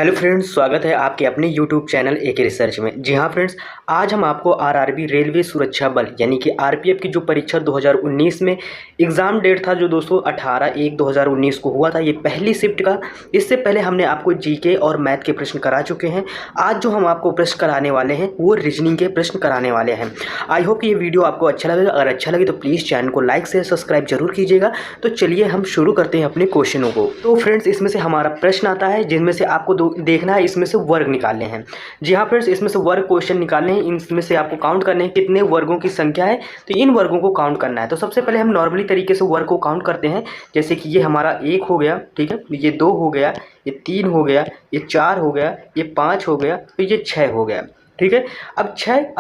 Hello friends, स्वागत है आपके अपने यूट्यूब चैनल एके रिसर्च में। जी हाँ फ्रेंड्स, आज हम आपको आरआरबी रेलवे सुरक्षा बल यानी कि आरपीएफ की जो परीक्षा 2019 में एग्ज़ाम डेट था जो दोस्तों 18/1/2019 को हुआ था, ये पहली शिफ्ट का। इससे पहले हमने आपको जीके और मैथ के प्रश्न करा चुके हैं। आज जो हम आपको प्रश्न कराने वाले हैं वो रीजनिंग के प्रश्न कराने वाले हैं। आई होप कि ये वीडियो आपको अच्छा लगेगा। अगर अच्छा लगे तो प्लीज़ चैनल को लाइक शेयर सब्सक्राइब जरूर कीजिएगा। तो चलिए हम शुरू करते हैं अपने क्वेश्चनों को। तो फ्रेंड्स, इसमें से हमारा प्रश्न आता है जिनमें से आपको देखना है, इसमें से वर्ग निकालने हैं। जी हाँ फ्रेंड्स, इसमें से वर्ग क्वेश्चन निकालने हैं। इनमें से आपको काउंट करने हैं कितने वर्गों की संख्या है, तो इन वर्गों को काउंट करना है। तो सबसे पहले हम नॉर्मली तरीके से वर्ग को काउंट करते हैं। जैसे कि ये हमारा 1 हो गया, ठीक है, ये 2 हो गया, ये 3 हो गया, ये 4 हो गया, ये 5 हो गया, तो ये 6 हो गया, ठीक है। अब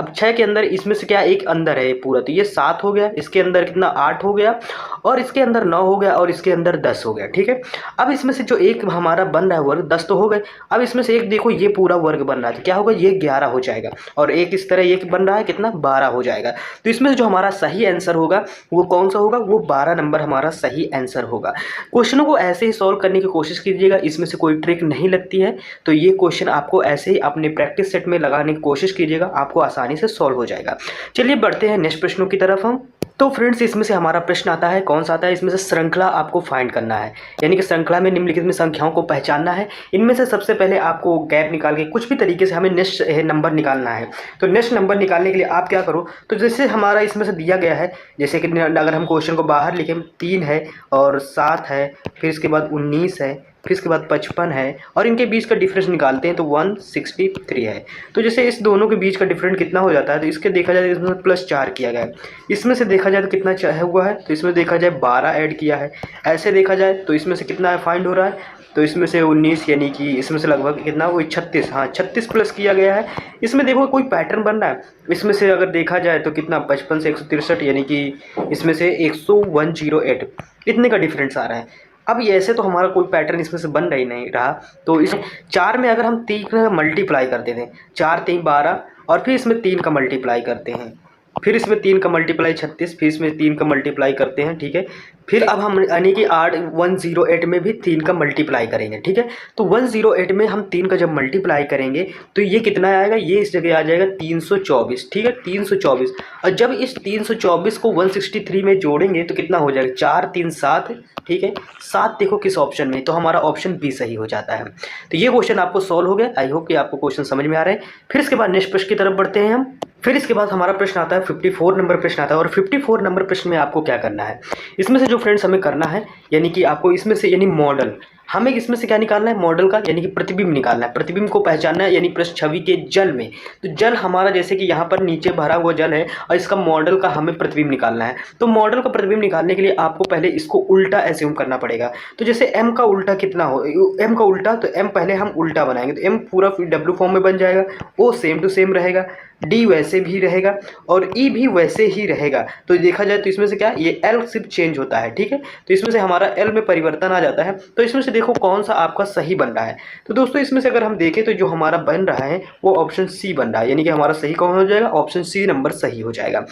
6 के अंदर इसमें से क्या एक अंदर है ये पूरा, तो ये 7 हो गया। इसके अंदर कितना 8 हो गया, और इसके अंदर 9 हो गया, और इसके अंदर 10 हो गया, ठीक है। अब इसमें से जो एक हमारा बन रहा है वर्ग 10 तो हो गए। अब इसमें से एक देखो ये पूरा वर्ग बन रहा है, तो क्या होगा, ये 11 हो जाएगा। और एक इस तरह एक बन रहा है, कितना 12 हो जाएगा। तो इसमें से जो हमारा सही आंसर होगा वो कौन सा होगा, वो 12 नंबर हमारा सही आंसर होगा। क्वेश्चनों को ऐसे ही सॉल्व करने की कोशिश कीजिएगा, इसमें से कोई ट्रिक नहीं लगती है। तो ये क्वेश्चन आपको ऐसे ही अपने प्रैक्टिस सेट में लगाने की कोशिश कीजिएगा, आपको आसानी से सॉल्व हो जाएगा। चलिए बढ़ते हैं नेक्स्ट प्रश्नों की तरफ हम। तो फ्रेंड्स, इसमें से हमारा प्रश्न आता है, कौन सा आता है, इसमें से श्रृंखला आपको फाइंड करना है, यानी कि श्रृंखला में निम्नलिखित में संख्याओं को पहचानना है। इनमें से सबसे पहले आपको गैप निकाल के कुछ भी तरीके से हमें नेक्स्ट नंबर निकालना है। तो नेक्स्ट नंबर निकालने के लिए आप क्या करो, तो जैसे हमारा इसमें से दिया गया है, जैसे कि अगर हम क्वेश्चन को बाहर लिखें, 3 है और 7 है, फिर इसके बाद 19 है, फिर इसके बाद 55 है, और इनके बीच का डिफरेंस निकालते हैं तो 163 है। तो जैसे इस दोनों के बीच का डिफरेंस कितना हो जाता है, तो इसके देखा जाए तो इसमें +4 किया गया है। इसमें से देखा जाए तो कितना हुआ है, तो इसमें देखा जाए 12 ऐड किया है। ऐसे देखा जाए तो इसमें से कितना फाइंड हो रहा है, तो इसमें से 19 यानी कि इसमें से लगभग कितना, वही 36, हाँ 36 प्लस किया गया है। इसमें देखो कोई पैटर्न बन रहा है। इसमें से अगर देखा जाए तो कितना 55 से 163, यानी कि इसमें से 108 इतने का डिफरेंस आ रहा है। अब ये ऐसे तो हमारा कोई पैटर्न इसमें से बन रही नहीं रहा। तो इस 4 में अगर हम 3 का मल्टीप्लाई करते थे, 4 3 12, और फिर इसमें 3 का मल्टीप्लाई करते हैं, फिर इसमें 3 का मल्टीप्लाई 36, फिर इसमें 3 का मल्टीप्लाई करते हैं, ठीक है। फिर अब हम यानी कि 108 में भी 3 का मल्टीप्लाई करेंगे, ठीक है। तो 108 में हम 3 का जब मल्टीप्लाई करेंगे तो ये कितना आएगा, ये इस जगह आ जाएगा 324, ठीक है, 324। और जब इस 324 को 163 में जोड़ेंगे तो कितना हो जाएगा, 4 3 7, ठीक है। 7 देखो किस ऑप्शन में, तो हमारा ऑप्शन बी सही हो जाता है। तो ये क्वेश्चन आपको सॉल्व हो गया। आई होप कि आपको क्वेश्चन समझ में आ रहा है। फिर इसके बाद नेक्स्ट प्रश्न की तरफ बढ़ते हैं हम। फिर इसके बाद हमारा प्रश्न आता है 54 नंबर प्रश्न आता है। और 54 नंबर प्रश्न में आपको क्या करना है, इसमें से जो फ्रेंड्स हमें करना है, यानी कि आपको इसमें से यानी मॉडल, हमें इसमें से क्या निकालना है, मॉडल का, यानी कि प्रतिबिंब निकालना है। प्रतिबिंब को पहचानना है, यानी प्रश्न छवि के जल में। तो जल हमारा जैसे कि यहाँ पर नीचे भरा हुआ जल है, और इसका मॉडल का हमें प्रतिबिंब निकालना है। तो मॉडल का प्रतिबिंब निकालने के लिए आपको पहले इसको उल्टा एज्यूम करना पड़ेगा। तो जैसे m का उल्टा कितना हो, m का उल्टा, तो m पहले हम उल्टा बनाएंगे, तो m पूरा w फॉर्म में बन जाएगा। o सेम टू सेम रहेगा, d वैसे भी रहेगा, और e भी वैसे ही रहेगा। तो देखा जाए तो इसमें से क्या, ये l सिर्फ चेंज होता है, ठीक है। तो इसमें से हमारा l में परिवर्तन आ जाता है। तो इसमें से देखो कौन सा आपका सही बन रहा है। तो दोस्तों इसमें से अगर हम देखें तो जो हमारा बन रहा है वो ऑप्शन सी बन रहा है, यानी कि हमारा सही कौन हो जाएगा, ऑप्शन सी नंबर सही हो जाएगा।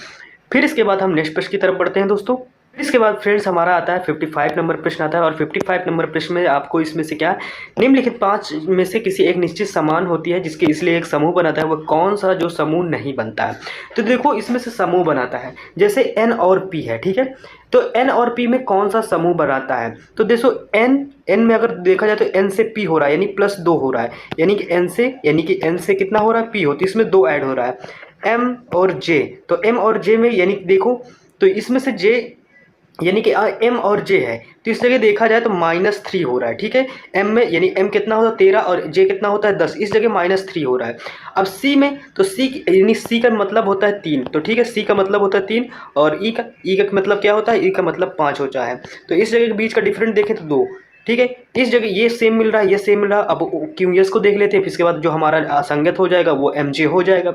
फिर इसके बाद हम नेक्स्ट प्रश्न की तरफ बढ़ते हैं दोस्तों। इसके बाद फ्रेंड्स हमारा आता है 55 नंबर प्रश्न आता है। और 55 नंबर प्रश्न में आपको इसमें से क्या, निम्नलिखित 5 में से किसी एक निश्चित समान होती है जिसके इसलिए एक समूह बनाता है, वह कौन सा जो समूह नहीं बनता है। तो देखो इसमें से समूह बनाता है, जैसे n और p है, ठीक है। तो n और p में कौन सा समूह बनाता है, तो देखो n में अगर देखा जाए तो n से p हो रहा है, यानी +2 हो रहा है, यानी कि n से कितना हो रहा है, p होती है, इसमें 2 ऐड हो रहा है। m और j, तो m और j में यानी देखो, तो इसमें से j यानी कि m और j है, तो इस जगह देखा जाए तो -3 हो रहा है, ठीक है। m में यानी m कितना होता है 13, और j कितना होता है 10, इस जगह -3 हो रहा है। अब c में, तो c यानी c का मतलब होता है 3, तो ठीक है, c का मतलब होता है 3, और e का मतलब क्या होता है, e का मतलब 5 होता है। तो इस जगह के बीच का डिफरेंस देखें तो 2, ठीक है। इस जगह ये सेम मिल रहा है, ये सेम मिल रहा है। अब क्यों यस को देख लेते हैं, फिर इसके बाद जो हमारा असंगत हो जाएगा वो mj हो जाएगा।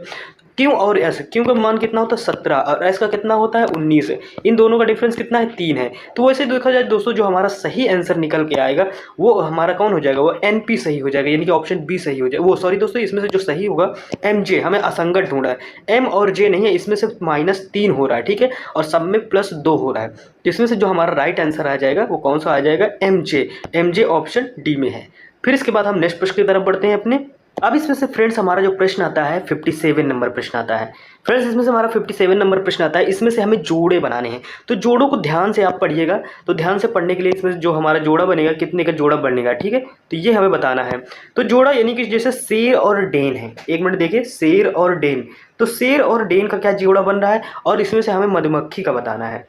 क्यों और एस, क्यों का मान कितना होता है 17, और एस का कितना होता है 19 है। इन दोनों का डिफरेंस कितना है 3 है। तो वैसे देखा जाए दोस्तों जो हमारा सही आंसर निकल के आएगा वो हमारा कौन हो जाएगा, वो NP सही हो जाएगा, यानी कि ऑप्शन बी सही हो जाएगा। वो सॉरी दोस्तों, इसमें से जो सही होगा MJ, हमें असंगत ढूंढा है, M और J नहीं है, इसमें से -3 हो रहा है, ठीक है, और सब में +2 हो रहा है। तो इसमें से जो हमारा राइट आंसर आ जाएगा वो कौन सा आ जाएगा, MJ। MJ ऑप्शन डी में है। फिर इसके बाद हम नेक्स्ट प्रश्न की तरफ बढ़ते हैं अपने। अब इसमें से फ्रेंड्स हमारा जो प्रश्न आता है 57 नंबर प्रश्न आता है। फ्रेंड्स इसमें से हमारा 57 नंबर प्रश्न आता है, इसमें से हमें जोड़े बनाने हैं। तो जोड़ों को ध्यान से आप पढ़िएगा। तो ध्यान से पढ़ने के लिए इसमें जो हमारा जोड़ा बनेगा, कितने का जोड़ा बनेगा, ठीक है, तो ये हमें बताना है। तो जोड़ा यानी कि जैसे शेर और डेन है, एक मिनट देखिए, शेर और डेन, तो शेर और डेन का क्या जोड़ा बन रहा है, और इसमें से हमें मधुमक्खी का बताना है।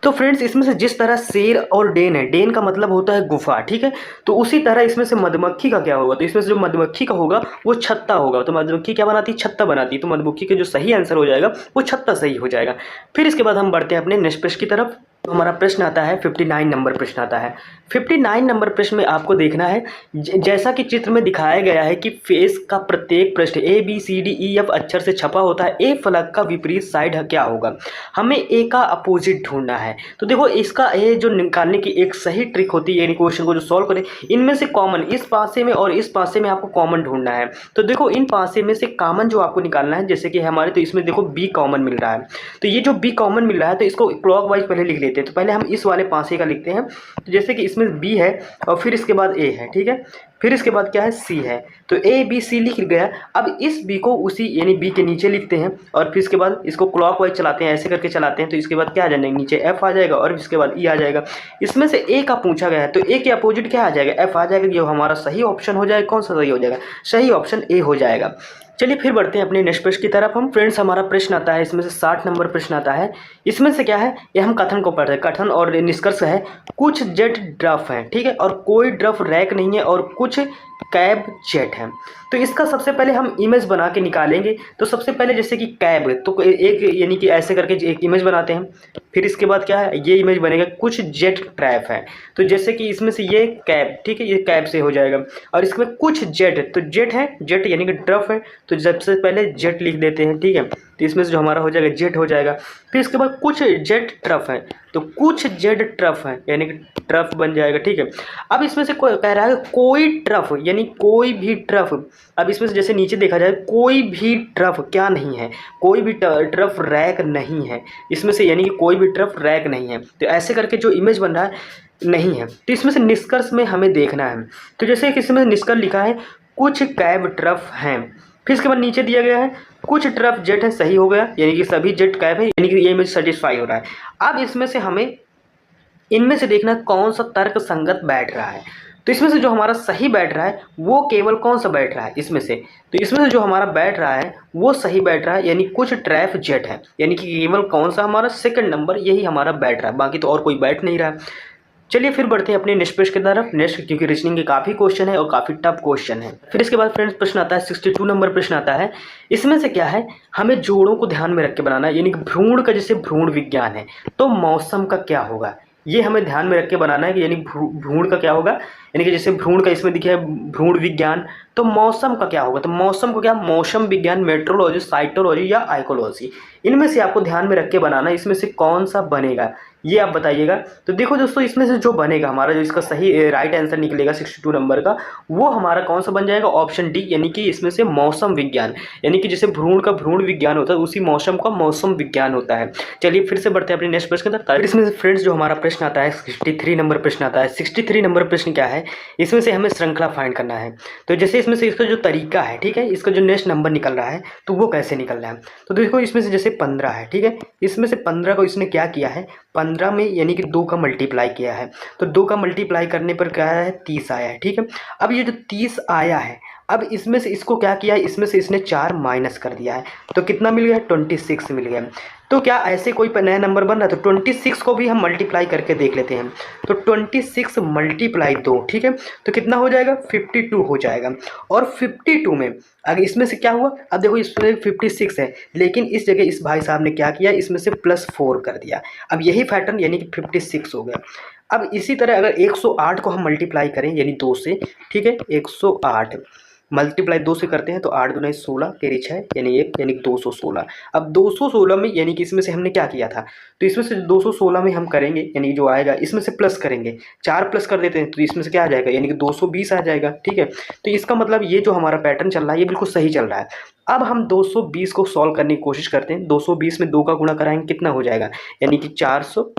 तो फ्रेंड्स इसमें से जिस तरह शेर और डेन है, डेन का मतलब होता है गुफा, ठीक है, तो उसी तरह इसमें से मधुमक्खी का क्या होगा, तो इसमें से जो मधुमक्खी का होगा वो छत्ता होगा। तो मधुमक्खी क्या बनाती है, छत्ता बनाती है। तो मधुमक्खी का जो सही आंसर हो जाएगा वो छत्ता सही हो जाएगा। फिर इसके बाद हम बढ़ते हैं अपने नेक्स्ट प्रश्न की तरफ। तो हमारा प्रश्न आता है 59 नंबर प्रश्न आता है। 59 नंबर प्रश्न में आपको देखना है, जैसा कि चित्र में दिखाया गया है कि फेस का प्रत्येक पृष्ठ ABCDEF अक्षर से छपा होता है। ए फलक का विपरीत साइड क्या होगा, हमें ए का अपोजिट ढूंढना है। तो देखो इसका ए जो निकालने की एक सही ट्रिक होती है, यानी क्वेश्चन को जो सॉल्व करें, इनमें से कॉमन इस पासे में और इस पासे में आपको कॉमन ढूंढना है। तो देखो इन पासे में से कॉमन जो आपको निकालना है, जैसे कि हमारे, तो इसमें देखो बी कॉमन मिल रहा है। तो ये जो बी कॉमन मिल रहा है, तो इसको क्लॉकवाइज पहले लिख लेते हैं। तो पहले हम इस वाले पासे का लिखते हैं। तो जैसे कि इसमें बी है और फिर इसके बाद ए है, ठीक है, फिर इसके बाद क्या है, सी है। तो ABC लिख गया। अब इस बी को उसी यानी बी के नीचे लिखते हैं और फिर इसके बाद इसको क्लॉकवाइज चलाते हैं, ऐसे करके चलाते हैं। तो इसके बाद क्या आ जाएगा, नीचे F आ जाएगा और इसके बाद E आ जाएगा। इसमें से ए का पूछा गया है, तो ए के अपोजिट क्या आ जाएगा, F आ जाएगा। ये हमारा सही ऑप्शन हो जाएगा। कौन सा सही हो जाएगा, सही ऑप्शन ए हो जाएगा। चलिए फिर बढ़ते हैं अपने नेक्स्ट प्रश्न की तरफ हम। फ्रेंड्स हमारा प्रश्न आता है, इसमें से 60 नंबर प्रश्न आता है। इसमें से क्या है, ये हम कथन को पढ़ते हैं। कथन और निष्कर्ष है, कुछ जेट ड्रफ है, ठीक है, और कोई ड्रफ रैक नहीं है, और कुछ कैब जेट है। तो इसका सबसे पहले हम इमेज बना के निकालेंगे। तो सबसे पहले जैसे कि कैब, तो एक यानी कि ऐसे करके एक इमेज बनाते हैं। फिर इसके बाद क्या है, ये इमेज बनेगा, कुछ जेट ट्रैप है। तो जैसे कि इसमें से ये कैब, ठीक है, ये कैब से हो जाएगा। और इसमें कुछ जेट, तो जेट है, जेट यानी कि ड्रफ है, तो सबसे पहले जेट लिख देते हैं, ठीक है। तो इसमें से जो हमारा हो जाएगा जेट हो जाएगा। फिर इसके बाद कुछ जेट ट्रफ है, तो कुछ जेट ट्रफ है यानी कि ट्रफ बन जाएगा, ठीक है। अब इसमें से कोई कह रहा है कोई ट्रफ यानी कोई भी ट्रफ। अब इसमें से जैसे नीचे देखा जाए, कोई भी ट्रफ क्या नहीं है, कोई भी ट्रफ रैक नहीं है इसमें से, यानी कि कोई भी ट्रफ रैक नहीं है। तो ऐसे करके जो इमेज बन रहा है नहीं है। तो इसमें से निष्कर्ष में हमें देखना है। तो जैसे कि इसमें निष्कर्ष लिखा है, कुछ कैब ट्रफ हैं। फिर इसके बाद नीचे दिया गया है, कुछ ट्रफ जेट है, सही हो गया, यानी कि सभी जेट कैब है, यानी कि ये इमेज सेटिस्फाई हो रहा है। अब इसमें से हमें इनमें से देखना कौन सा तर्क संगत बैठ रहा है। तो इसमें से जो हमारा सही बैठ रहा है वो केवल कौन सा बैठ रहा है इसमें से, तो इसमें से जो हमारा बैठ रहा है वो सही बैठ रहा है, यानी कुछ ट्रैफ जेट है, यानी कि केवल कौन सा हमारा सेकंड नंबर यही हमारा बैठ रहा है, बाकी तो और कोई बैठ नहीं रहा है। चलिए फिर बढ़ते हैं अपने नेक्स्ट प्रश्न की तरफ। नेक्स्ट, क्योंकि रीजनिंग के काफ़ी क्वेश्चन है और काफ़ी टफ क्वेश्चन है। फिर इसके बाद फ्रेंड्स प्रश्न आता है 62 नंबर प्रश्न आता है। इसमें से क्या है, हमें जोड़ों को ध्यान में रख के बनाना है, यानी कि भ्रूण का जैसे भ्रूण विज्ञान है, तो मौसम का क्या होगा, ये हमें ध्यान में रख के बनाना है कि यानी भ्रूण का क्या होगा, यानी कि जैसे भ्रूण का इसमें दिखा है भ्रूण विज्ञान, तो मौसम का क्या होगा, तो मौसम को क्या, मौसम विज्ञान, मेट्रोलॉजी, साइटोलॉजी या आइकोलॉजी, इनमें से आपको ध्यान में रख के बनाना है। इसमें से कौन सा बनेगा ये आप बताइएगा। तो देखो दोस्तों, इसमें से जो बनेगा हमारा, जो इसका सही राइट आंसर निकलेगा 62 नंबर का, वो हमारा कौन सा बन जाएगा, ऑप्शन डी, यानी कि इसमें से मौसम विज्ञान, यानी कि जैसे भ्रूण का भ्रूण विज्ञान होता है उसी मौसम का मौसम विज्ञान होता है। चलिए फिर से बढ़ते हैं अपने नेक्स्ट प्रश्न की तरफ। इसमें से फ्रेंड्स जो हमारा प्रश्न आता है 63 नंबर प्रश्न आता है। 63 नंबर प्रश्न क्या है, इसमें से हमें श्रृंखला फाइंड करना है। तो जैसे इसमें से इसका जो तरीका है, ठीक है, इसका जो नेक्स्ट नंबर निकल रहा है तो वो कैसे निकल रहा है। तो देखो इसमें से जैसे 15 है, ठीक है, इसमें से 15 को इसने क्या किया है, 15 में यानी कि 2 का मल्टीप्लाई किया है। तो 2 का मल्टीप्लाई करने पर क्या है, 30 आया है, ठीक है। अब ये जो 30 आया है, अब इसमें से इसको क्या किया है, इसमें से इसने 4 माइनस कर दिया है, तो कितना मिल गया, 26 मिल गया। तो क्या ऐसे कोई नया नंबर बन रहा है, तो 26 को भी हम मल्टीप्लाई करके देख लेते हैं। तो 26 मल्टीप्लाई 2, ठीक है, तो कितना हो जाएगा, 52 हो जाएगा। और 52 में अगर इसमें से क्या हुआ, अब देखो इसमें 56 है, लेकिन इस जगह इस भाई साहब ने क्या किया, इसमें से +4 कर दिया। अब यही पैटर्न यानी कि 56 हो गया। अब इसी तरह अगर 108 को हम मल्टीप्लाई करें यानी 2 से, ठीक है, 108 मल्टीप्लाई 2 से करते हैं तो 8 दूना 16, 13 6 यानी 1, यानी 216। अब 216 में यानी कि इसमें से हमने क्या किया था, तो इसमें से 216 में हम करेंगे यानी जो आएगा इसमें से प्लस करेंगे, 4 प्लस कर देते हैं तो इसमें से क्या आ जाएगा, यानी कि 220 आ जाएगा, ठीक है। तो इसका मतलब ये जो हमारा पैटर्न चल रहा है ये बिल्कुल सही चल रहा है। अब हम 220 को सॉल्व करने की कोशिश करते हैं। 220 में 2 का गुणा कराएंगे कितना हो जाएगा, यानी कि 400,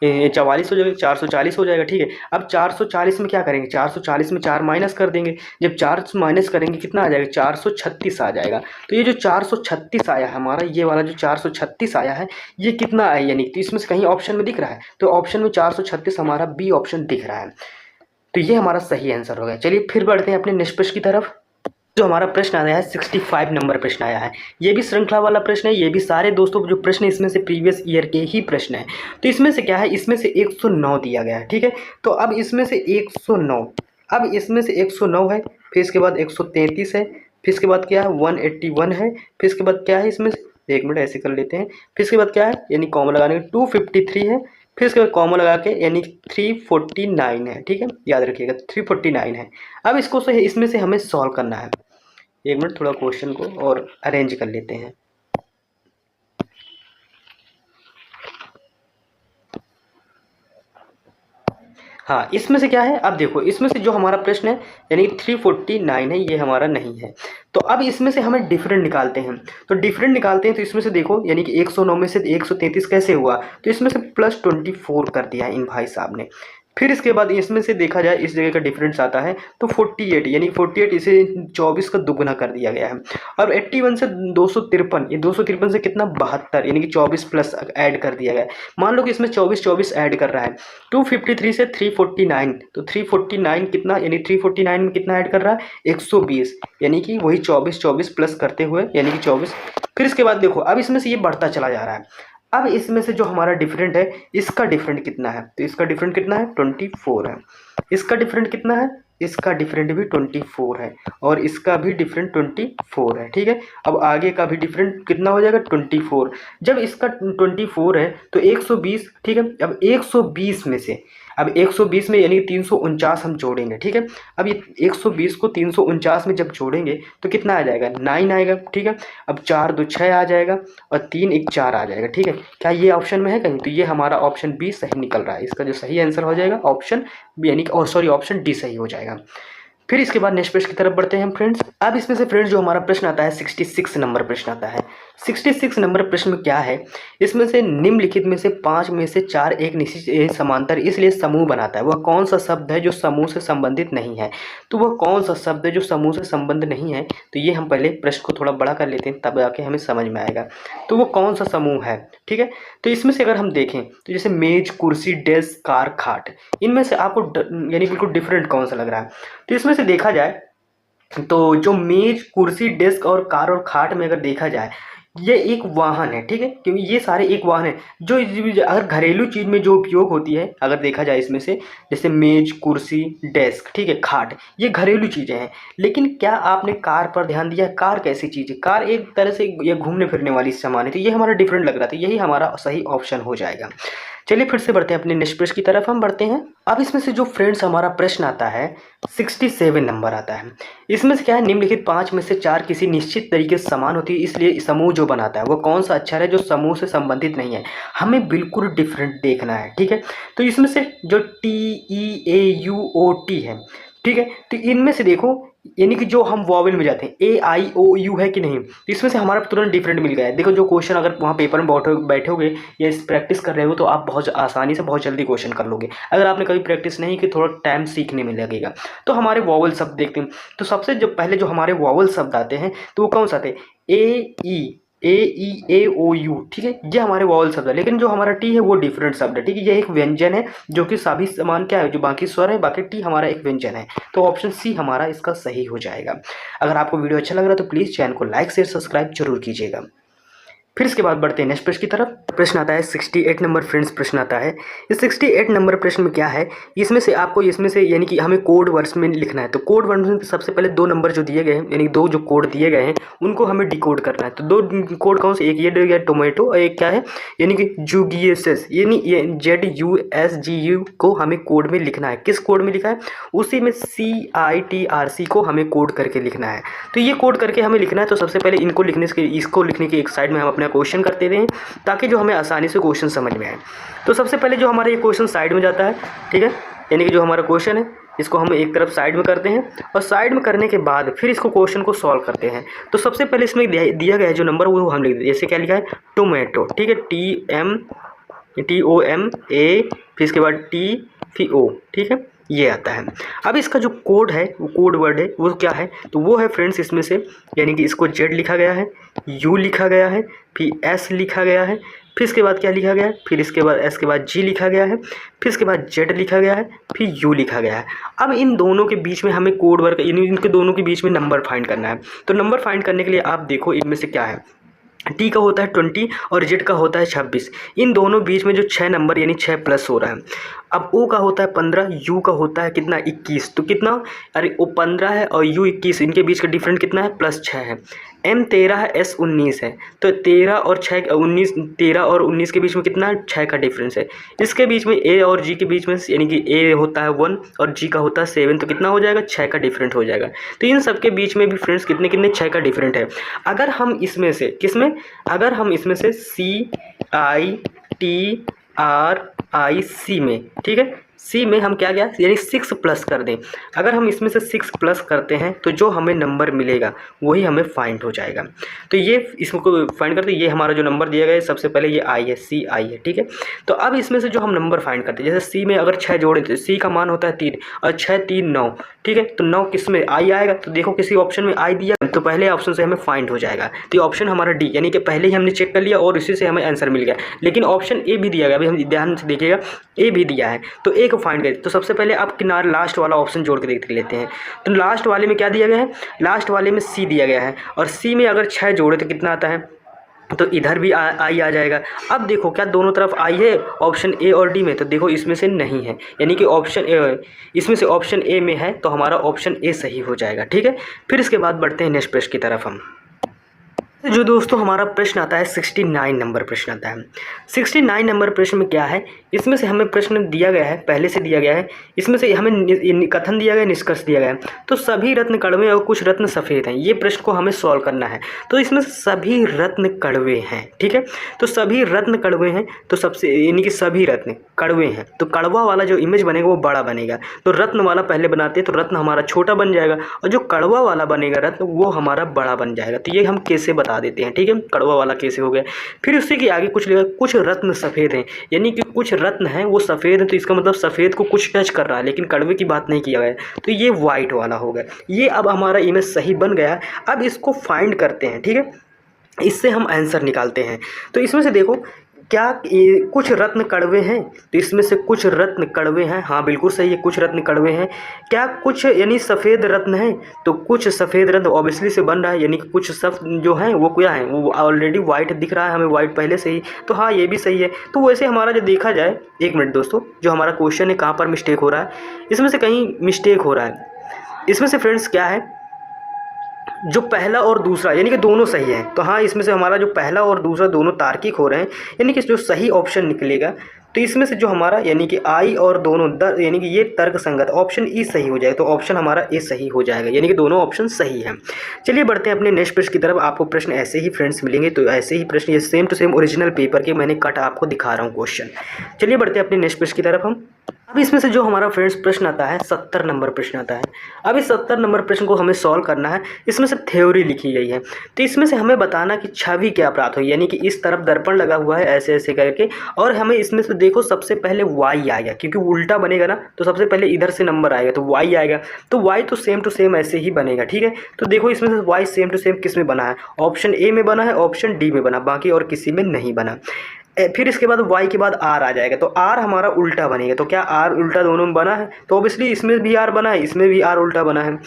44 हो जाएगा, 440 हो जाएगा। ठीक है, अब 440 में क्या करेंगे, 440 में 4 माइनस कर देंगे। जब 4 माइनस करेंगे कितना आ जाएगा, 436 आ जाएगा। तो ये जो 436 आया है हमारा, ये वाला जो 436 आया है, ये कितना है, यानी तो इसमें से कहीं ऑप्शन में दिख रहा है, तो ऑप्शन में 436 हमारा बी ऑप्शन दिख रहा है। तो ये हमारा सही आंसर हो गया। चलिए फिर बढ़ते हैं अपने नेक्स्ट प्रश्न की तरफ। जो हमारा प्रश्न आया है 65 नंबर प्रश्न आया है। ये भी श्रृंखला वाला प्रश्न है, ये भी सारे दोस्तों जो प्रश्न इसमें से प्रीवियस ईयर के ही प्रश्न है। तो इसमें से क्या है, इसमें से 109 दिया गया है। ठीक है, तो अब इसमें से 109, अब इसमें से 109 है, फिर इसके बाद 133 है, फिर इसके बाद क्या है 181 है, फिर इसके बाद क्या है इसमें से, एक मिनट ऐसे कर लेते हैं, फिर इसके बाद क्या है, यानी कॉमा लगाने के 253 है, फिर इसके बाद कॉमा लगा के यानी 349 है। ठीक है, याद रखिएगा 349 है। अब इसको से इसमें से हमें सॉल्व करना है। एक मिनट थोड़ा क्वेश्चन को और अरेंज कर लेते हैं। हाँ, इसमें से क्या है, अब देखो इसमें से जो हमारा प्रश्न है यानी 349 है, ये हमारा नहीं है। तो अब इसमें से हमें डिफरेंट निकालते हैं। तो डिफरेंट निकालते हैं तो इसमें से देखो यानी कि 109 में से 133 कैसे हुआ, तो इसमें से +24 कर दिया इन भाई साहब ने। फिर इसके बाद इसमें से देखा जाए इस जगह का डिफरेंस आता है तो 48, यानी 48 इसे 24 का दुगुना कर दिया गया है। और 81 से 253, ये 253 से कितना 72, यानी कि 24 प्लस ऐड कर दिया गया है। मान लो कि इसमें 24 ऐड कर रहा है। 253 से 349, तो 349 कितना, यानी 349 में कितना ऐड कर रहा है 120, यानी कि वही 24 प्लस करते हुए यानी कि 24। फिर इसके बाद देखो अब इसमें से ये बढ़ता चला जा रहा है। अब इसमें से जो हमारा डिफरेंट है, इसका डिफरेंट कितना है, तो इसका डिफरेंट कितना है 24 है। इसका डिफरेंट कितना है, इसका डिफरेंट भी 24 है, और इसका भी डिफरेंट 24 है। ठीक है, अब आगे का भी डिफरेंट कितना हो जाएगा 24। जब इसका 24 है तो 120। ठीक है, अब 120 में से, अब 120 में यानी 349 हम जोड़ेंगे। ठीक है, अब ये 120 को 349 में जब जोड़ेंगे तो कितना आ जाएगा 9 आएगा। ठीक है, अब 4 2 6 आ जाएगा और 3 1 4 आ जाएगा। ठीक है, क्या ये ऑप्शन में है कहीं, तो ये हमारा ऑप्शन बी सही निकल रहा है। इसका जो सही आंसर हो जाएगा ऑप्शन बी, यानी और सॉरी ऑप्शन डी सही हो जाएगा। फिर इसके बाद नेक्स्ट प्रश्न की तरफ बढ़ते हैं हम फ्रेंड्स। अब इसमें से फ्रेंड्स जो हमारा प्रश्न आता है 66 नंबर प्रश्न आता है। 66 नंबर प्रश्न में क्या है, इसमें से निम्नलिखित में से 5 में से 4 एक निश्चित समांतर इसलिए समूह बनाता है, वह कौन सा शब्द है जो समूह से संबंधित नहीं है। तो वह कौन सा शब्द है जो समूह से संबंध नहीं है, तो ये हम पहले प्रश्न को थोड़ा बड़ा कर लेते हैं तब जाके हमें समझ में आएगा। तो वो कौन सा समूह है। ठीक है, तो इसमें से अगर हम देखें तो जैसे मेज, कुर्सी, डेस्क, कार, खाट, इनमें से आपको यानी बिल्कुल डिफरेंट कौन सा लग रहा है। तो इसमें से देखा जाए तो जो मेज, कुर्सी, डेस्क और कार और खाट में अगर देखा जाए, ये एक वाहन है। ठीक है, क्योंकि ये सारे एक वाहन है जो अगर घरेलू चीज़ में जो उपयोग होती है, अगर देखा जाए इसमें से जैसे मेज, कुर्सी, डेस्क, ठीक है, खाट, ये घरेलू चीज़ें हैं। लेकिन क्या आपने कार पर ध्यान दिया, कार कैसी चीज़ है, कार एक तरह से ये घूमने फिरने वाली सामान है। तो ये हमारा डिफरेंट लग रहा था, यही हमारा सही ऑप्शन हो जाएगा। चलिए फिर से बढ़ते हैं अपने नेक्स्ट प्रश्न की तरफ हम बढ़ते हैं। अब इसमें से जो फ्रेंड्स हमारा प्रश्न आता है 67 नंबर आता है। इसमें से क्या है, निम्नलिखित 5 में से 4 किसी निश्चित तरीके से समान होती है, इसलिए समूह जो बनाता है वो कौन सा अक्षर है जो समूह से संबंधित नहीं है। हमें बिल्कुल डिफरेंट देखना है। ठीक है, तो इसमें से जो TEAUOT है, ठीक है, तो इनमें से देखो यानी कि जो हम वॉवेल में जाते हैं AIOU है कि नहीं, तो इसमें से हमारा तुरंत डिफरेंट मिल गया है। देखो जो क्वेश्चन अगर वहाँ पेपर में बैठोगे या इस प्रैक्टिस कर रहे हो तो आप बहुत आसानी से बहुत जल्दी क्वेश्चन कर लोगे। अगर आपने कभी प्रैक्टिस नहीं की, थोड़ा टाइम सीखने में लगेगा। तो हमारे वॉवेल शब्द देखते हैं, तो सबसे जो पहले जो हमारे वॉवेल शब्द आते हैं तो वो कौन सा थे, AEAOU। ठीक है, ये हमारे वॉवल शब्द है। लेकिन जो हमारा टी है वो डिफरेंट शब्द है। ठीक है, ये एक व्यंजन है जो कि सभी समान क्या है, जो बाकी स्वर है, बाकी टी हमारा एक व्यंजन है। तो ऑप्शन सी हमारा इसका सही हो जाएगा। अगर आपको वीडियो अच्छा लग रहा है तो प्लीज़ चैनल को लाइक शेयर सब्सक्राइब जरूर कीजिएगा। फिर इसके बाद बढ़ते हैं नेक्स्ट प्रश्न की तरफ। प्रश्न आता है 68 नंबर फ्रेंड्स प्रश्न आता है। इस 68 नंबर प्रश्न में क्या है, इसमें से आपको इसमें से यानी कि हमें कोड वर्ड्स में लिखना है। तो कोड वर्ड्स में सबसे पहले 2 नंबर जो दिए गए हैं, यानी 2 जो कोड दिए गए हैं उनको हमें डिकोड करना है। तो 2 कोड कौन से, एक ये दिया गया टोमेटो और एक क्या है यानी कि जुगियस, यानी ZUSGU को हमें कोड में लिखना है। किस कोड में लिखा है, उसी में CITRC को हमें कोड करके लिखना है। तो ये कोड करके हमें लिखना है। तो सबसे पहले इनको लिखने से, इसको लिखने की एक साइड में हम अपने क्वेश्चन करते रहें ताकि जो हमें आसानी से क्वेश्चन समझ में आए। तो सबसे पहले जो हमारा ये क्वेश्चन साइड में जाता है, ठीक है, यानी कि जो हमारा क्वेश्चन है इसको हम एक तरफ साइड में करते हैं और साइड में करने के बाद फिर इसको क्वेश्चन को सॉल्व करते हैं। तो सबसे पहले इसमें दिया गया है जो नंबर वो हम लिख देते हैं। जैसे क्या लिखा है टोमेटो, ठीक है, TOMA, फिर इसके बाद TFO, ठीक है, ये आता है। अब इसका जो कोड है, वो कोड वर्ड है, वो क्या है, तो वो है फ्रेंड्स इसमें से, यानी कि इसको Z लिखा गया है, U लिखा गया है, फिर S लिखा गया है, फिर इसके बाद क्या लिखा गया है, फिर इसके बाद S के बाद G लिखा गया है, फिर इसके बाद Z लिखा गया है, फिर U लिखा गया है। अब इन दोनों के बीच में हमें कोड वर्ड, इनके दोनों के बीच में नंबर फाइंड करना है। तो नंबर फाइंड करने के लिए आप देखो इनमें से क्या है, T का होता है 20 और Z का होता है 26। इन दोनों बीच में जो 6 नंबर यानी 6 प्लस हो रहा है। अब O का होता है 15, U का होता है कितना 21, तो कितना, अरे O 15 है और U 21, इनके बीच का डिफरेंट कितना है, प्लस 6 है। M 13 है, S 19 है, तो 13 और 6 19, 13 और 19 के बीच में कितना है, 6 का डिफरेंस है। इसके बीच में A और G के बीच में, यानी कि A होता है 1 और G का होता है 7, तो कितना हो जाएगा, 6 का डिफरेंट हो जाएगा। तो इन सब के बीच में भी फ्रेंड्स कितने कितने 6 का डिफरेंट है। अगर हम इसमें से किसमें, अगर हम इसमें से CITRIC में, ठीक है, C में हम क्या गया, यानी 6 प्लस कर दें। अगर हम इसमें से 6 प्लस करते हैं तो जो हमें नंबर मिलेगा वही हमें फाइंड हो जाएगा। तो ये इसको फाइंड करते हैं, ये हमारा जो नंबर दिया गया है सबसे पहले ये I है, CI है, ठीक है। तो अब इसमें से जो हम नंबर फाइंड करते हैं, जैसे C में अगर 6 जोड़ें तो C का मान होता है 3 और 6 3 9, ठीक है। तो 9 किस में, I आएगा, तो देखो किसी ऑप्शन में I दिया तो पहले ऑप्शन से हमें फाइंड हो जाएगा। तो ये ऑप्शन हमारा D, यानी कि पहले ही हमने चेक कर लिया और इसी से हमें आंसर मिल गया। लेकिन ऑप्शन A भी दिया गया, अभी हम ध्यान से देखिएगा, A भी दिया है, तो A को फाइंड करें। तो सबसे पहले आप किनारे लास्ट वाला ऑप्शन जोड़ के देख लेते हैं। तो लास्ट वाले में क्या दिया गया है, लास्ट वाले में C दिया गया है, और C में अगर 6 जोड़े तो कितना आता है, तो इधर भी I आ जाएगा। अब देखो क्या दोनों तरफ I है ऑप्शन A और D में, तो देखो इसमें से नहीं है, यानी कि ऑप्शन इसमें से ऑप्शन A में है, तो हमारा ऑप्शन A सही हो जाएगा, ठीक है। फिर इसके बाद बढ़ते हैं नेक्स्ट प्रश्न की तरफ हम। जो दोस्तों हमारा प्रश्न आता है 69 नंबर प्रश्न आता है। 69 नंबर प्रश्न में क्या है, इसमें से हमें प्रश्न दिया गया है, पहले से दिया गया है, इसमें से हमें कथन दिया गया है, निष्कर्ष दिया गया है। तो सभी रत्न कड़वे और कुछ रत्न सफ़ेद हैं, ये प्रश्न को हमें सॉल्व करना है। तो इसमें सभी रत्न कड़वे हैं, ठीक है। तो सभी रत्न कड़वे हैं, तो सबसे यानी कि सभी रत्न कड़वे हैं, तो कड़वा वाला जो इमेज बनेगा वो बड़ा बनेगा। तो रत्न वाला पहले बनाते हैं, तो रत्न हमारा छोटा बन जाएगा, और जो कड़वा वाला बनेगा रत्न वो हमारा बड़ा बन जाएगा। तो ये हम कैसे बता देते हैं, ठीक है, कड़वा वाला कैसे हो गया। फिर उससे कि आगे कुछ लिखा, कुछ रत्न सफ़ेद हैं, यानी कि कुछ रत्न हैं वो सफ़ेद हैं, तो इसका मतलब सफ़ेद को कुछ टच कर रहा है, लेकिन कड़वे की बात नहीं किया गया, तो ये वाइट वाला हो गया। ये अब हमारा इमेज सही बन गया। अब इसको फाइंड करते हैं, ठीक है, इससे हम आंसर निकालते हैं। तो इसमें से देखो क्या ये कुछ रत्न कड़वे हैं, तो इसमें से कुछ रत्न कड़वे हैं, हाँ बिल्कुल सही है, कुछ रत्न कड़वे हैं। क्या कुछ यानी सफ़ेद रत्न हैं, तो कुछ सफ़ेद रत्न ऑब्वियसली से बन रहा है, यानी कि कुछ सब जो हैं वो क्या है, वो ऑलरेडी वाइट दिख रहा है हमें, वाइट पहले से ही, तो हाँ ये भी सही है। तो वैसे हमारा जो देखा जाए, एक मिनट दोस्तों, जो हमारा क्वेश्चन है कहाँ पर मिस्टेक हो रहा है, इसमें से कहीं मिस्टेक हो रहा है। इसमें से फ्रेंड्स क्या है, जो पहला और दूसरा यानी कि दोनों सही है, तो हाँ इसमें से हमारा जो पहला और दूसरा दोनों तार्किक हो रहे हैं, यानी कि जो सही ऑप्शन निकलेगा, तो इसमें से जो हमारा यानी कि I और दोनों यानी कि ये तर्क संगत ऑप्शन E सही हो जाएगा, तो ऑप्शन हमारा A सही हो जाएगा, यानी कि दोनों ऑप्शन सही हैं। चलिए बढ़ते हैं अपने नेक्स्ट प्रश्न की तरफ। आपको प्रश्न ऐसे ही फ्रेंड्स मिलेंगे, तो ऐसे ही प्रश्न ये same to same original paper के मैंने कट आपको दिखा रहा हूँ क्वेश्चन। चलिए बढ़ते हैं अपने नेक्स्ट प्रश्न की तरफ हम। अब इसमें से जो हमारा फ्रेंड्स प्रश्न आता है 70 नंबर प्रश्न आता है। अब इस 70 नंबर प्रश्न को हमें सॉल्व करना है। इसमें से थ्योरी लिखी गई है, तो इसमें से हमें बताना कि छवि क्या प्राप्त हुई, यानी कि इस तरफ दर्पण लगा हुआ है ऐसे ऐसे करके, और हमें इसमें से देखो सबसे पहले y आएगा, क्योंकि उल्टा बनेगा ना, तो सबसे पहले इधर से नंबर आएगा तो y आएगा, तो y तो सेम टू सेम ऐसे ही बनेगा, ठीक है। तो देखो इसमें से y सेम टू सेम किस में बना है, ऑप्शन A में बना है, ऑप्शन D में बना, बाकी और किसी में नहीं बना। फिर इसके बाद y के बाद r आ जाएगा, तो r हमारा उल्टा बनेगा, तो क्या r उल्टा दोनों में बना है, तो ऑब्वियसली इसमें भी r बना है, इसमें भी r उल्टा बना है।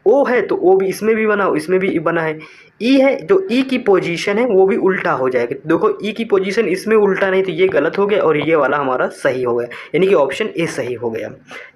o है तो o भी इसमें भी बना, इसमें भी बना है। e है, जो e की पोजीशन है वो भी उल्टा हो जाएगा, देखो e की पोजीशन इसमें उल्टा नहीं, तो ये गलत हो गया और ये वाला हमारा सही हो गया, यानी कि ऑप्शन A सही हो गया।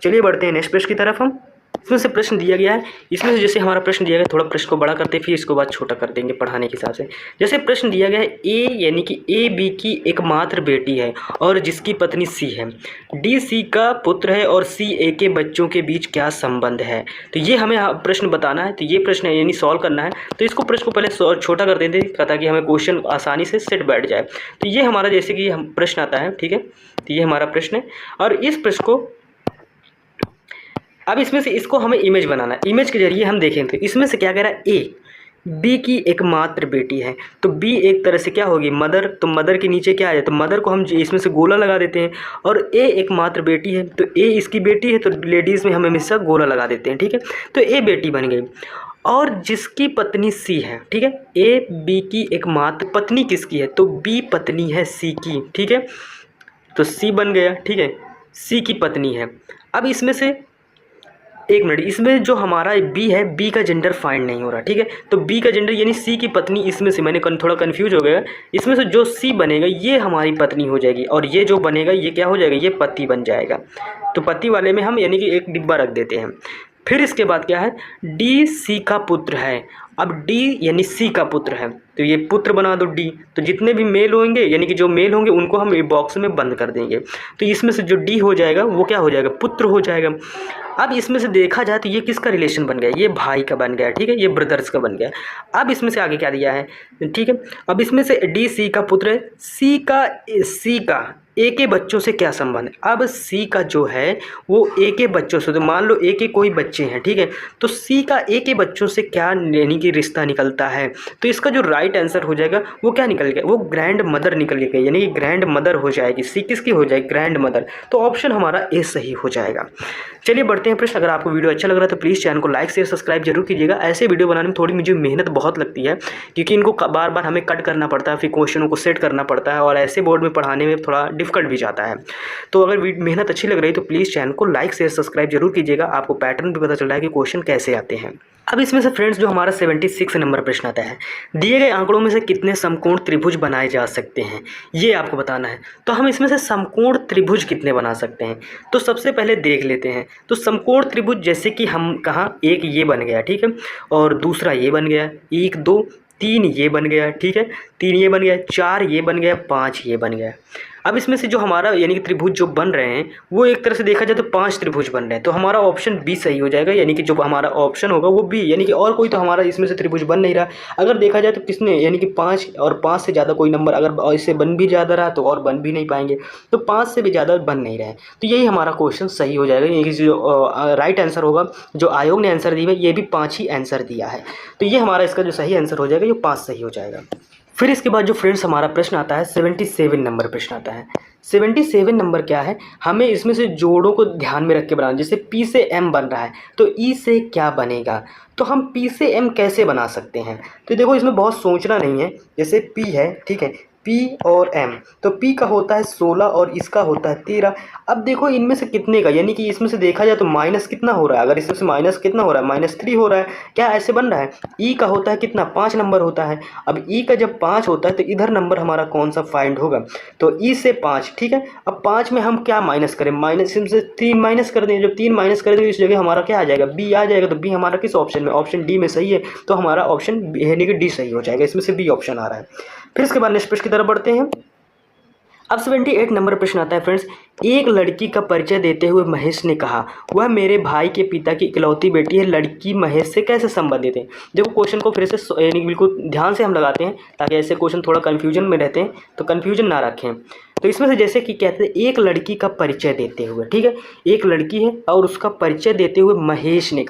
चलिए बढ़ते हैं नेक्स्ट प्रश्न की तरफ हम। इसमें से प्रश्न दिया गया है, इसमें से जैसे हमारा प्रश्न दिया गया, थोड़ा प्रश्न को बड़ा करते फिर इसको बाद छोटा कर देंगे पढ़ाने के हिसाब से। जैसे प्रश्न दिया गया है A यानी कि A B की एकमात्र बेटी है और जिसकी पत्नी C है, D C का पुत्र है और C A के बच्चों के बीच क्या संबंध है, तो ये हमें प्रश्न बताना है। तो ये प्रश्न यानी सॉल्व करना है, तो इसको प्रश्न को पहले छोटा कर देते ताकि हमें क्वेश्चन आसानी से सेट बैठ जाए। तो ये हमारा जैसे कि हम प्रश्न आता है, ठीक है, तो ये हमारा प्रश्न है, और इस प्रश्न को अब इसमें से इसको हमें इमेज बनाना है। इमेज के जरिए हम देखें तो इसमें से क्या कह रहा है, बी की एकमात्र बेटी है। तो बी एक तरह से क्या होगी, मदर। तो मदर के नीचे क्या आ जाए, तो मदर को हम इसमें से गोला लगा देते हैं। और ए एकमात्र बेटी है, तो ए इसकी बेटी है, तो लेडीज़ में हम हमेशा गोला लगा देते हैं, ठीक है। तो ए बेटी बन गई। और जिसकी पत्नी सी है, ठीक है, ए बी की एकमात्र पत्नी किसकी है, तो बी पत्नी है सी की, ठीक है। तो सी बन गया, ठीक है, सी की पत्नी है। अब इसमें से एक मिनट, इसमें जो हमारा बी है, बी का जेंडर फाइंड नहीं हो रहा, ठीक है। तो बी का जेंडर यानी सी की पत्नी, इसमें से मैंने थोड़ा कन्फ्यूज हो गया। इसमें से जो सी बनेगा ये हमारी पत्नी हो जाएगी, और ये जो बनेगा ये क्या हो जाएगा, ये पति बन जाएगा। तो पति वाले में हम यानी कि एक डिब्बा रख देते हैं। फिर इसके बाद क्या है, डी सी का पुत्र है। अब डी यानी सी का पुत्र है, तो ये पुत्र बना दो डी। तो जितने भी मेल होंगे यानी कि जो मेल होंगे उनको हम ये बॉक्स में बंद कर देंगे। तो इसमें से जो डी हो जाएगा वो क्या हो जाएगा, पुत्र हो जाएगा। अब इसमें से देखा जाए तो ये किसका रिलेशन बन गया, ये भाई का बन गया, ठीक है, ये ब्रदर्स का बन गया। अब इसमें से आगे क्या दिया है, ठीक है। अब इसमें से डी सी का पुत्र है, सी का ए के बच्चों से क्या संबंध है। अब सी का जो है वो ए के बच्चों से, तो मान लो ए के कोई बच्चे हैं, ठीक है, तो सी का ए के बच्चों से क्या यानी कि रिश्ता निकलता है। तो इसका जो राइट आंसर हो जाएगा वो क्या निकल गया, वो ग्रैंड मदर निकल गया, यानी कि ग्रैंड मदर हो जाएगी। सी किसकी हो जाएगी, ग्रैंड मदर। तो ऑप्शन हमारा ए सही हो जाएगा। चलिए बढ़ते हैं प्रश्न। अगर आपको वीडियो अच्छा लग रहा है तो प्लीज़ चैनल को लाइक शेयर सब्सक्राइब जरूर कीजिएगा। ऐसे वीडियो बनाने में थोड़ी मुझे मेहनत बहुत लगती है, क्योंकि इनको बार बार हमें कट करना पड़ता है, फिर क्वेश्चनों को सेट करना पड़ता है, और ऐसे बोर्ड में पढ़ाने में थोड़ा डिफिकल्ट भी जाता है। तो अगर मेहनत अच्छी लग रही है तो प्लीज़ चैनल को लाइक शेयर सब्सक्राइब जरूर कीजिएगा। आपको पैटर्न भी पता चल रहा है कि क्वेश्चन कैसे आते हैं। अब इसमें से फ्रेंड्स जो हमारा 76 नंबर प्रश्न आता है, दिए गए आंकड़ों में से कितने समकोण त्रिभुज बनाए जा सकते हैं, ये आपको बताना है। तो हम इसमें से समकोण त्रिभुज कितने बना सकते हैं, तो सबसे पहले देख लेते हैं। तो समकोण त्रिभुज जैसे कि हम कहाँ, एक ये बन गया, ठीक है, और दूसरा ये बन गया, 1 2 3 ये बन गया, ठीक है, 3 ये बन गया, 4 ये बन गया, 5 ये बन गया। अब इसमें से जो हमारा यानी कि त्रिभुज जो बन रहे हैं वो एक तरह से देखा जाए तो 5 त्रिभुज बन रहे हैं। तो हमारा ऑप्शन बी सही हो जाएगा, यानी कि जो हमारा ऑप्शन होगा वो बी, यानी कि और कोई तो हमारा इसमें से त्रिभुज बन नहीं रहा। अगर देखा जाए तो किसने, यानी कि 5 और 5 से ज़्यादा कोई नंबर अगर इससे बन भी ज़्यादा रहा तो और बन भी नहीं पाएंगे। तो 5 से भी ज़्यादा बन नहीं रहे, तो यही हमारा क्वेश्चन सही हो जाएगा। यानी कि जो राइट आंसर होगा, जो आयोग ने आंसर दिया है ये भी 5 ही आंसर दिया है। तो ये हमारा इसका जो सही आंसर हो जाएगा ये 5 सही हो जाएगा। फिर इसके बाद जो फ्रेंड्स हमारा प्रश्न आता है 77 नंबर प्रश्न आता है। 77 नंबर क्या है, हमें इसमें से जोड़ों को ध्यान में रख के बनाना। जैसे P से M बन रहा है तो E से क्या बनेगा, तो हम P से M कैसे बना सकते हैं। तो देखो इसमें बहुत सोचना नहीं है। जैसे P है, ठीक है, P और M, तो P का होता है 16 और इसका होता है 13। अब देखो इनमें से कितने का, यानी कि इसमें से देखा जाए तो माइनस कितना हो रहा है, अगर इसमें से माइनस कितना हो रहा है, -3 हो रहा है। क्या ऐसे बन रहा है, E का होता है कितना, 5 नंबर होता है। अब E का जब 5 होता है तो इधर नंबर हमारा कौन सा फाइंड होगा, तो E से 5, ठीक है। अब 5 में हम क्या माइनस करें, माइनस से 3 माइनस कर दें। जब 3 माइनस कर देंगे इस जगह हमारा क्या आ जाएगा, B आ जाएगा। तो B हमारा किस ऑप्शन में, ऑप्शन डी में सही है। तो हमारा ऑप्शन यानी कि डी सही हो जाएगा, इसमें से B ऑप्शन आ रहा है। फिर इसके बाद नेक्स्ट प्रश्न की तरफ बढ़ते हैं। अब 78 नंबर प्रश्न आता है फ्रेंड्स, एक लड़की का परिचय देते हुए महेश ने कहा वह मेरे भाई के पिता की इकलौती बेटी है, लड़की महेश से कैसे संबंधित है। देखो क्वेश्चन को फिर से यानी बिल्कुल ध्यान से हम लगाते हैं, ताकि ऐसे क्वेश्चन थोड़ा कन्फ्यूजन में रहते हैं तो कन्फ्यूजन ना रखें। तो इसमें से जैसे कि कहते हैं एक लड़की का परिचय देते हुए, ठीक है, एक लड़की है और उसका परिचय देते हुए महेश ने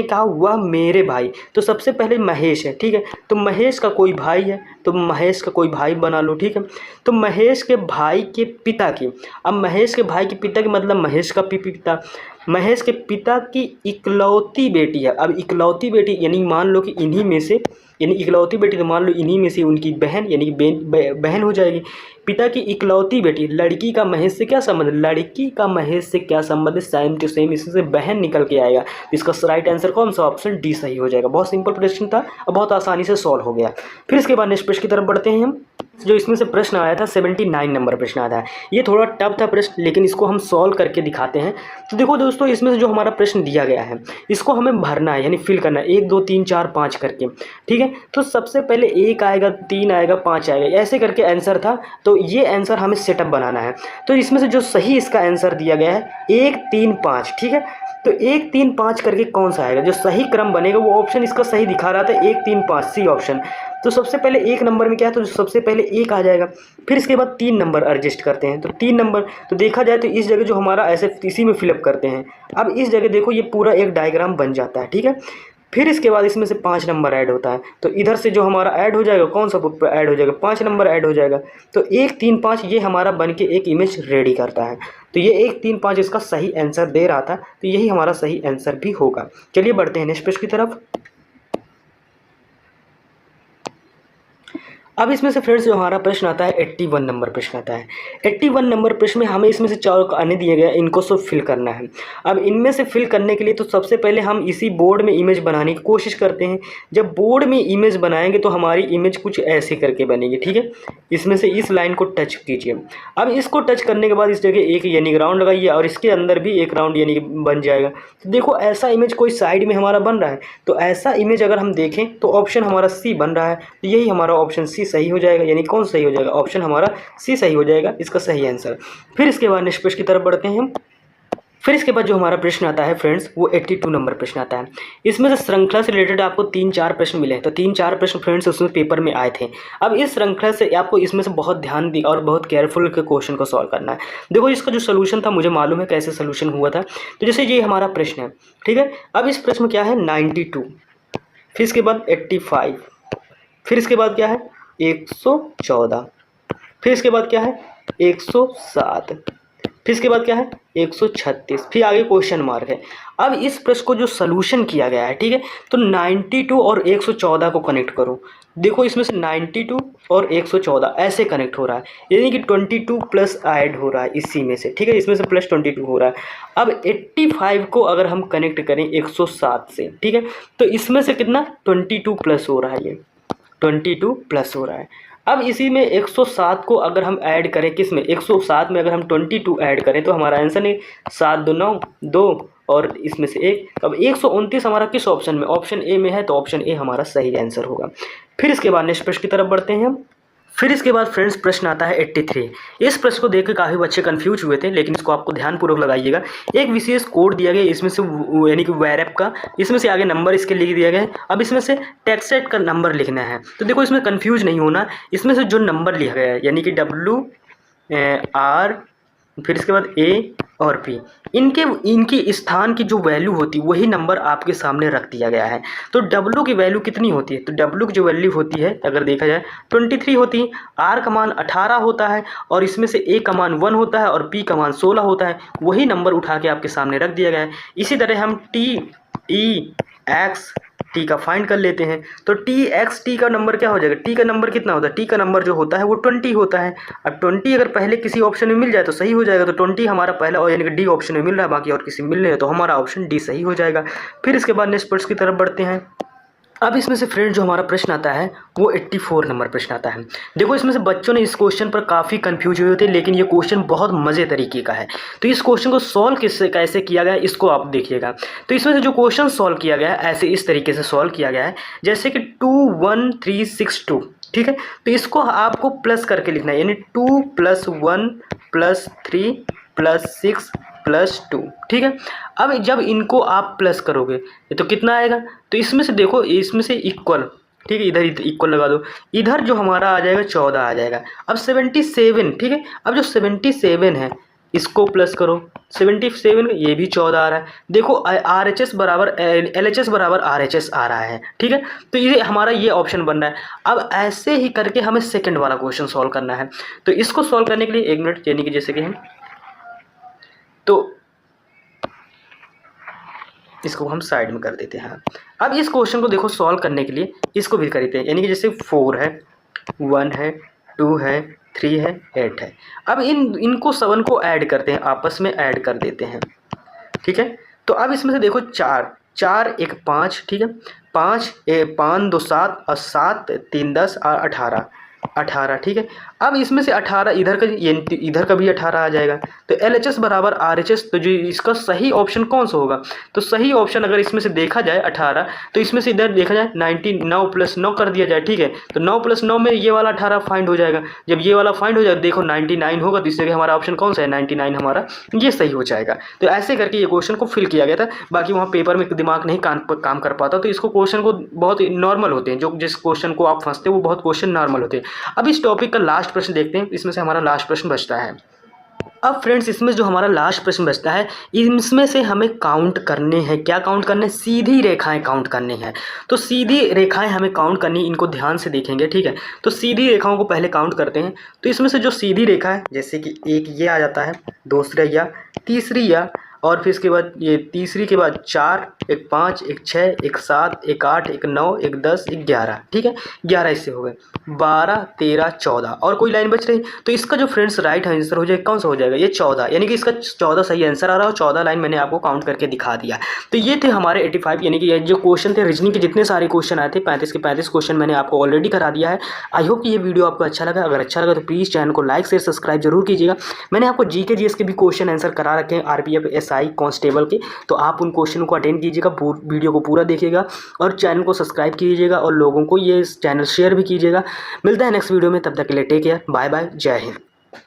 कहा वह मेरे भाई। तो सबसे पहले महेश है, ठीक है, तो महेश का कोई भाई है, तो महेश का कोई भाई बना लो, ठीक है। तो महेश के भाई के पिता की, अब महेश के भाई के पिता की मतलब महेश का पिता, महेश के पिता की इकलौती बेटी है। अब इकलौती बेटी यानी मान लो कि इन्हीं में से, यानी इकलौती बेटी तो मान लो इन्हीं में से उनकी बहन यानी कि बहन हो जाएगी। पिता की इकलौती बेटी, लड़की का महेश से क्या संबंध, लड़की का महेश से क्या संबंध, सेम टू सेम इससे बहन निकल के आएगा। इसका राइट आंसर कौन सा, ऑप्शन डी सही हो जाएगा। बहुत सिंपल प्रश्न था और बहुत आसानी से सॉल्व हो गया। फिर इसके बाद नेक्स्ट प्रश्न की तरफ बढ़ते हैं हम। जो इसमें से प्रश्न आया था 79 नंबर प्रश्न आया था। ये थोड़ा टफ था प्रश्न, लेकिन इसको हम सॉल्व करके दिखाते हैं। तो देखो दोस्तों इसमें से जो हमारा प्रश्न दिया गया है इसको हमें भरना है, यानी फिल करना है 1 2 3 4 5 करके, ठीक है। तो सबसे पहले 1 आएगा, 3 आएगा, 5 आएगा, ऐसे करके आंसर था। तो ये आंसर हमें सेटअप बनाना है। तो इसमें से जो सही इसका आंसर दिया गया है 1 3 5, ठीक है। तो 1 3 5 करके कौन सा आएगा, जो सही क्रम बनेगा वो ऑप्शन इसका सही दिखा रहा था 1 3 5 सी ऑप्शन। तो सबसे पहले 1 नंबर में क्या है, तो सबसे पहले 1 आ जाएगा। फिर इसके बाद 3 नंबर एडजस्ट करते हैं, तो 3 नंबर तो देखा जाए तो इस जगह जो हमारा ऐसे इसी में फिलअप करते हैं। अब इस जगह देखो ये पूरा एक डायग्राम बन जाता है, ठीक है। फिर इसके बाद इसमें से 5 नंबर ऐड होता है, तो इधर से जो हमारा ऐड हो जाएगा कौन सा ऐड हो जाएगा, 5 नंबर ऐड हो जाएगा। तो 1 3 5 ये हमारा बन के एक इमेज रेडी करता है। तो ये 1 3 5 इसका सही आंसर दे रहा था, तो यही हमारा सही आंसर भी होगा। चलिए बढ़ते हैं नेक्स्ट प्रश्न की तरफ। अब इसमें से फ्रेंड्स जो हमारा प्रश्न आता है 81 नंबर प्रश्न आता है। 81 नंबर प्रश्न में हमें इसमें से 4 आने दिए गए, इनको सब फिल करना है। अब इनमें से फिल करने के लिए तो सबसे पहले हम इसी बोर्ड में इमेज बनाने की कोशिश करते हैं। जब बोर्ड में इमेज बनाएंगे तो हमारी इमेज कुछ ऐसे करके बनेगी, ठीक है। इसमें से इस लाइन को टच कीजिए। अब इसको टच करने के बाद इस जगह एक यानी राउंड लगाइए और इसके अंदर भी एक राउंड यानी बन जाएगा। तो देखो ऐसा इमेज कोई साइड में हमारा बन रहा है, तो ऐसा इमेज अगर हम देखें तो ऑप्शन हमारा सी बन रहा है। तो यही हमारा ऑप्शन सी सही हो जाएगा, यानी कौन सही हो जाएगा, ऑप्शन हमारा सी सही हो जाएगा, इसका सही आंसर। फिर इसके बाद नेक्स्ट प्रश्न की तरफ बढ़ते हैं हम। फिर इसके बाद जो हमारा प्रश्न आता है फ्रेंड्स वो 82 नंबर प्रश्न आता है। इसमें से श्रृंखला से रिलेटेड आपको 3-4 प्रश्न मिले, तो 3-4 प्रश्न फ्रेंड्स उसमें पेपर में आए थे। अब इस श्रृंखला से आपको इसमें से बहुत ध्यान दी और बहुत केयरफुल के क्वेश्चन को सॉल्व करना है। देखो इसका जो सोल्यूशन था मुझे मालूम है कैसे सोल्यूशन हुआ था। तो जैसे ये हमारा प्रश्न है, ठीक है। अब इस प्रश्न में क्या है 92, फिर इसके बाद 85, फिर इसके बाद क्या है 114, फिर इसके बाद क्या है 107, फिर इसके बाद क्या है 136, फिर आगे क्वेश्चन मार्क है। अब इस प्रश्न को जो सलूशन किया गया है, ठीक है, तो 92 और 114 को कनेक्ट करो। देखो इसमें से 92 और 114 ऐसे कनेक्ट हो रहा है, यानी कि 22 प्लस ऐड हो रहा है इसी में से, ठीक है, इसमें से प्लस 22 हो रहा है। अब 85 को अगर हम कनेक्ट करें 107 से, ठीक है, तो इसमें से कितना 22 प्लस हो रहा है, ये 22 प्लस हो रहा है। अब इसी में 107 को अगर हम ऐड करें, किस में 107 में अगर हम 22 ऐड करें तो हमारा आंसर नहीं 7 2 9 2 और इसमें से 1। अब 129 हमारा किस ऑप्शन में, ऑप्शन ए में है, तो ऑप्शन ए हमारा सही आंसर होगा। फिर इसके बाद नेक्स्ट प्रश्न की तरफ बढ़ते हैं हम। फिर इसके बाद फ्रेंड्स प्रश्न आता है 83। इस प्रश्न को देखकर काफ़ी बच्चे कंफ्यूज हुए थे, लेकिन इसको आपको ध्यानपूर्वक लगाइएगा। एक विशेष कोड दिया गया इसमें से यानी कि वेरएप का, इसमें से आगे नंबर इसके लिख दिया गया है। अब इसमें से टेक्स्ट का नंबर लिखना है। तो देखो इसमें कंफ्यूज नहीं होना, इसमें से जो नंबर लिखा गया है यानी कि WR फिर इसके बाद A और P, इनकी स्थान की जो वैल्यू होती है वही नंबर आपके सामने रख दिया गया है। तो W की वैल्यू कितनी होती है, तो W की जो वैल्यू होती है अगर देखा जाए 23 होती है, R का मान 18 होता है और इसमें से A का मान 1 होता है और P का मान 16 होता है। वही नंबर उठा के आपके सामने रख दिया गया है। इसी तरह हम T का फाइंड कर लेते हैं। तो T का नंबर क्या हो जाएगा, T का नंबर कितना होता है, T का नंबर जो होता है वो 20 होता है। अब 20 अगर पहले किसी ऑप्शन में मिल जाए तो सही हो जाएगा। तो 20 हमारा पहला और यानी कि डी ऑप्शन में मिल रहा है, बाकी और किसी में मिल रहा है, तो हमारा ऑप्शन डी सही हो जाएगा। फिर इसके बाद नेक्स्ट प्रश्न की तरफ बढ़ते हैं। अब इसमें से फ्रेंड जो हमारा प्रश्न आता है वो 84 नंबर प्रश्न आता है। देखो इसमें से बच्चों ने इस क्वेश्चन पर काफ़ी कंफ्यूज हुए थे, लेकिन ये क्वेश्चन बहुत मज़े तरीके का है। तो इस क्वेश्चन को सॉल्व कैसे किया गया है इसको आप देखिएगा। तो इसमें से जो क्वेश्चन सॉल्व किया गया है ऐसे इस तरीके से सॉल्व किया गया है, जैसे कि 21362, ठीक है। तो इसको आपको प्लस करके लिखना है, यानी 2 + 1 + 3 + 6 + 2, ठीक है। अब जब इनको आप प्लस करोगे तो कितना आएगा, तो इसमें से देखो इसमें से इक्वल, ठीक है, इधर इक्वल लगा दो, इधर जो हमारा आ जाएगा 14 आ जाएगा। अब 77, ठीक है, अब जो 77 है इसको प्लस करो, 77 ये भी 14 आ रहा है। देखो RHS बराबर LHS बराबर RHS आ रहा है, ठीक है। तो ये हमारा ये ऑप्शन बन रहा है। अब ऐसे ही करके हमें सेकंड वाला क्वेश्चन सॉल्व करना है। तो इसको सॉल्व करने के लिए 1 मिनट, यानी कि जैसे कि हम तो इसको हम साइड में कर देते हैं। अब इस क्वेश्चन को देखो सॉल्व करने के लिए इसको भी करते हैं, यानी कि जैसे 4 है, 1 है, 2 है, 3 है, 8 है। अब इनको 7 को ऐड करते हैं, आपस में ऐड कर देते हैं, ठीक है। तो अब इसमें से देखो 4 1 5, ठीक है, 5 2 7 और 7 3 10 और 18, ठीक है। अब इसमें से 18 इधर का भी 18 आ जाएगा। तो LHS बराबर RHS, तो जो इसका सही ऑप्शन कौन सा होगा, तो सही ऑप्शन अगर इसमें से देखा जाए 18, तो इसमें से इधर देखा जाए 9 + 9 कर दिया जाए, ठीक है। तो 9 + 9 में ये वाला 18 फाइंड हो जाएगा। जब ये वाला फाइंड हो जाएगा देखो 99 होगा, तो इस जगह हमारा ऑप्शन कौन सा है 99 हमारा ये सही हो जाएगा। तो ऐसे करके ये क्वेश्चन को फिल किया गया था। बाकी वहाँ पेपर में दिमाग नहीं काम कर पाता, तो इसको क्वेश्चन को बहुत नॉर्मल होते हैं, जो जिस क्वेश्चन को आप फंसते हैं वो बहुत क्वेश्चन नॉर्मल होते हैं। अब इस टॉपिक का लास्ट प्रश्न देखते हैं, इसमें से हमारा लास्ट प्रश्न बचता है। अब फ्रेंड्स इसमें जो हमारा लास्ट प्रश्न बचता है, इसमें से हमें काउंट करने हैं। क्या काउंट करने हैं? सीधी रेखाएं काउंट करनी है। तो सीधी रेखाएं हमें काउंट करनी, इनको ध्यान से देखेंगे, ठीक है। तो सीधी रेखाओं को पहले काउंट करते हैं। तो इसमें से जो सीधी रेखा है, जैसे कि एक ये आ जाता है, दूसरा या, तीसरी या, और फिर इसके बाद ये तीसरी के बाद 4, एक 5, एक 6, एक 7, एक 8, एक 9, एक 10, एक 11, ठीक है। 11 इससे हो गए, 12, 13, 14 और कोई लाइन बच रही। तो इसका जो फ्रेंड्स राइट आंसर हो जाएगा, कौन सा हो जाएगा? ये 14, यानी कि इसका 14 सही आंसर आ रहा है। 14 लाइन मैंने आपको काउंट करके दिखा दिया। तो ये थे हमारे 85, यानी कि ये जो क्वेश्चन थे रीजनिंग के, जितने सारे क्वेश्चन आए थे 35 के 35 क्वेश्चन मैंने आपको ऑलरेडी करा दिया है। आई होप कि ये वीडियो आपको अच्छा लगा। अगर अच्छा लगा तो प्लीज़ चैनल को लाइक शेयर सब्सक्राइब जरूर कीजिएगा। मैंने आपको जीके जीएस के भी क्वेश्चन आंसर करा रखे हैं, आरपीएफ एसआई कांस्टेबल के, तो आप उन क्वेश्चन को अटेंड कीजिएगा, वीडियो को पूरा देखिएगा और चैनल को सब्सक्राइब कीजिएगा और लोगों को ये चैनल शेयर भी कीजिएगा। मिलता है नेक्स्ट वीडियो में, तब तक के लिए टेक केयर, बाय बाय, जय हिंद।